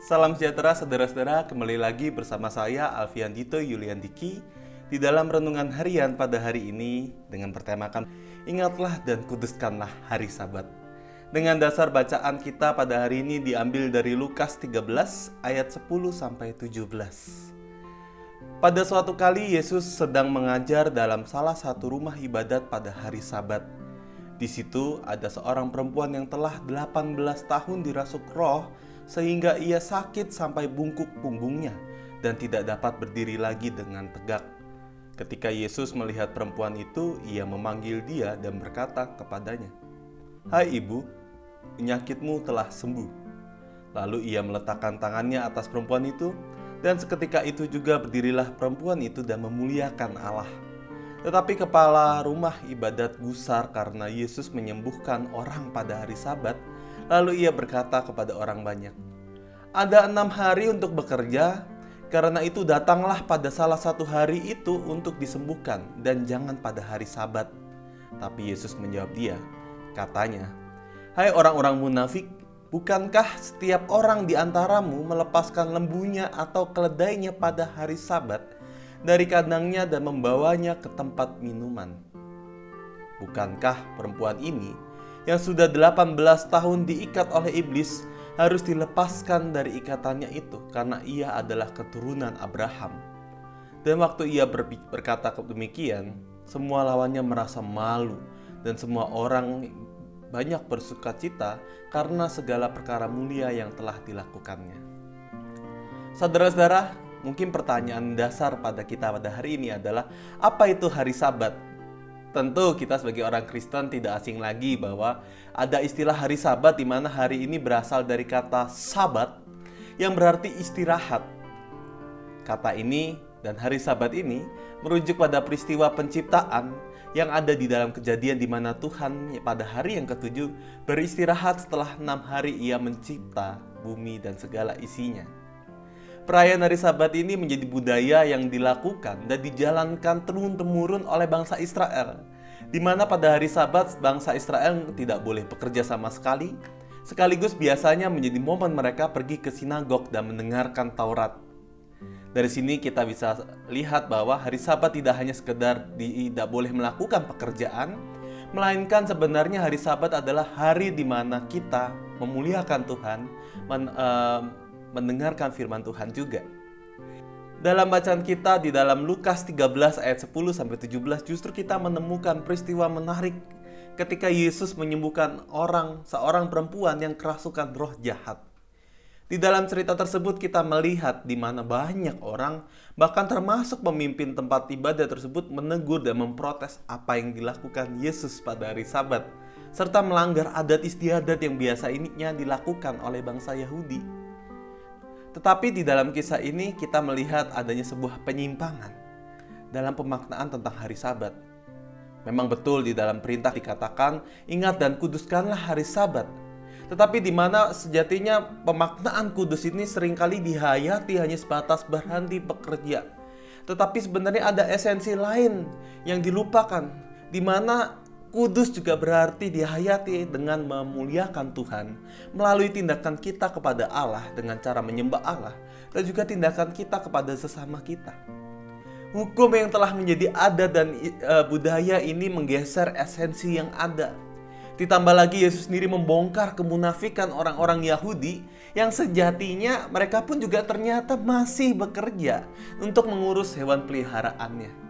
Salam sejahtera saudara-saudara, kembali lagi bersama saya Alfian Dito Yuliandiki di dalam renungan harian pada hari ini dengan bertemakan Ingatlah dan kuduskanlah hari Sabat. Dengan dasar bacaan kita pada hari ini diambil dari Lukas 13 ayat 10 sampai 17. Pada suatu kali Yesus sedang mengajar dalam salah satu rumah ibadat pada hari Sabat. Di situ ada seorang perempuan yang telah 18 tahun dirasuk roh sehingga ia sakit sampai bungkuk punggungnya dan tidak dapat berdiri lagi dengan tegak. Ketika Yesus melihat perempuan itu, ia memanggil dia dan berkata kepadanya, "Hai ibu, penyakitmu telah sembuh." Lalu ia meletakkan tangannya atas perempuan itu, dan seketika itu juga berdirilah perempuan itu dan memuliakan Allah. Tetapi kepala rumah ibadat gusar karena Yesus menyembuhkan orang pada hari Sabat. Lalu ia berkata kepada orang banyak, "Ada 6 hari untuk bekerja, karena itu datanglah pada salah satu hari itu untuk disembuhkan, dan jangan pada hari Sabat." Tapi Yesus menjawab dia, katanya, "Hai orang-orang munafik, bukankah setiap orang di antaramu melepaskan lembunya atau keledainya pada hari Sabat dari kandangnya dan membawanya ke tempat minuman? Bukankah perempuan ini yang sudah 18 tahun diikat oleh iblis harus dilepaskan dari ikatannya itu karena ia adalah keturunan Abraham?" Dan waktu ia berkata demikian, semua lawannya merasa malu dan semua orang banyak bersukacita karena segala perkara mulia yang telah dilakukannya. Saudara-saudara, mungkin pertanyaan dasar pada kita pada hari ini adalah, apa itu hari Sabat? Tentu kita sebagai orang Kristen tidak asing lagi bahwa ada istilah hari Sabat di mana hari ini berasal dari kata sabat yang berarti istirahat. Kata ini dan hari Sabat ini merujuk pada peristiwa penciptaan yang ada di dalam Kejadian di mana Tuhan pada hari yang ketujuh beristirahat setelah 6 hari ia mencipta bumi dan segala isinya. Perayaan hari Sabat ini menjadi budaya yang dilakukan dan dijalankan turun-temurun oleh bangsa Israel, di mana pada hari Sabat bangsa Israel tidak boleh bekerja sama sekali, sekaligus biasanya menjadi momen mereka pergi ke sinagog dan mendengarkan Taurat. Dari sini kita bisa lihat bahwa hari Sabat tidak hanya sekedar tidak boleh melakukan pekerjaan, melainkan sebenarnya hari Sabat adalah hari di mana kita memuliakan Tuhan, mendengarkan firman Tuhan juga. Dalam bacaan kita di dalam Lukas 13 ayat 10 sampai 17 justru kita menemukan peristiwa menarik ketika Yesus menyembuhkan seorang perempuan yang kerasukan roh jahat. Di dalam cerita tersebut kita melihat di mana banyak orang, bahkan termasuk pemimpin tempat ibadah tersebut, menegur dan memprotes apa yang dilakukan Yesus pada hari Sabat, serta melanggar adat istiadat yang biasanya dilakukan oleh bangsa Yahudi. Tetapi di dalam kisah ini kita melihat adanya sebuah penyimpangan dalam pemaknaan tentang hari Sabat. Memang betul di dalam perintah dikatakan, "Ingat dan kuduskanlah hari Sabat." Tetapi di mana sejatinya pemaknaan kudus ini seringkali dihayati hanya sebatas berhenti bekerja. Tetapi sebenarnya ada esensi lain yang dilupakan, di mana kudus juga berarti dihayati dengan memuliakan Tuhan melalui tindakan kita kepada Allah dengan cara menyembah Allah, dan juga tindakan kita kepada sesama kita. Hukum yang telah menjadi adat dan budaya ini menggeser esensi yang ada. Ditambah lagi Yesus sendiri membongkar kemunafikan orang-orang Yahudi yang sejatinya mereka pun juga ternyata masih bekerja untuk mengurus hewan peliharaannya.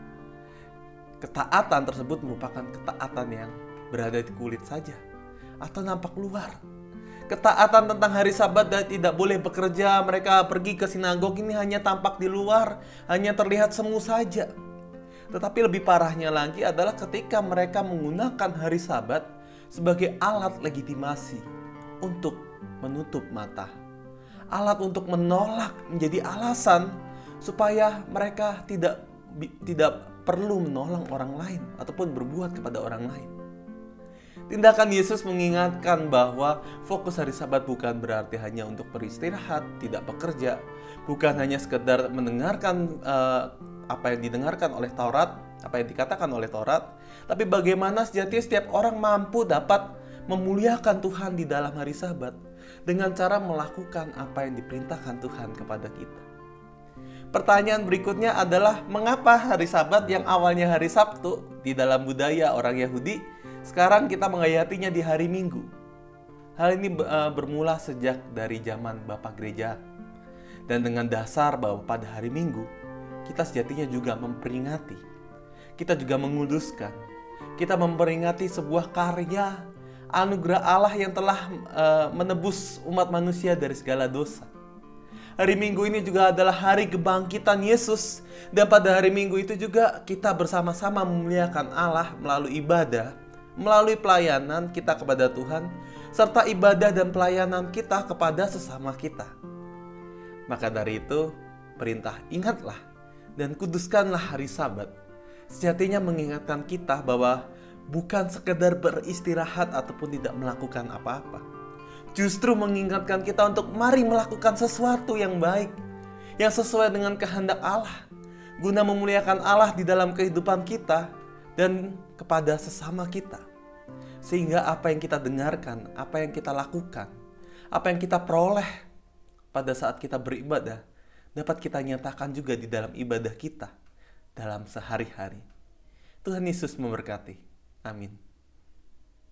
Ketaatan tersebut merupakan ketaatan yang berada di kulit saja atau nampak luar. Ketaatan tentang hari Sabat dan tidak boleh bekerja, mereka pergi ke sinagog ini hanya tampak di luar, hanya terlihat semu saja. Tetapi lebih parahnya lagi adalah ketika mereka menggunakan hari Sabat sebagai alat legitimasi untuk menutup mata. Alat untuk menolak, menjadi alasan supaya mereka tidak perlu menolong orang lain ataupun berbuat kepada orang lain. Tindakan Yesus mengingatkan bahwa fokus hari Sabat bukan berarti hanya untuk beristirahat, tidak bekerja, bukan hanya sekedar mendengarkan apa yang didengarkan oleh Taurat, apa yang dikatakan oleh Taurat, tapi bagaimana sejatinya setiap orang mampu dapat memuliakan Tuhan di dalam hari Sabat, dengan cara melakukan apa yang diperintahkan Tuhan kepada kita. Pertanyaan berikutnya adalah, mengapa hari Sabat yang awalnya hari Sabtu di dalam budaya orang Yahudi, sekarang kita menghayatinya di hari Minggu? Hal ini bermula sejak dari zaman Bapak Gereja. Dan dengan dasar bahwa pada hari Minggu, kita sejatinya juga memperingati. Kita juga menguduskan. Kita memperingati sebuah karya anugerah Allah yang telah menebus umat manusia dari segala dosa. Hari Minggu ini juga adalah hari kebangkitan Yesus. Dan pada hari Minggu itu juga kita bersama-sama memuliakan Allah melalui ibadah, melalui pelayanan kita kepada Tuhan, serta ibadah dan pelayanan kita kepada sesama kita. Maka dari itu, perintah ingatlah dan kuduskanlah hari Sabat sejatinya mengingatkan kita bahwa bukan sekedar beristirahat ataupun tidak melakukan apa-apa. Justru mengingatkan kita untuk mari melakukan sesuatu yang baik, yang sesuai dengan kehendak Allah, guna memuliakan Allah di dalam kehidupan kita dan kepada sesama kita. Sehingga apa yang kita dengarkan, apa yang kita lakukan, apa yang kita peroleh pada saat kita beribadah, dapat kita nyatakan juga di dalam ibadah kita, dalam sehari-hari. Tuhan Yesus memberkati. Amin.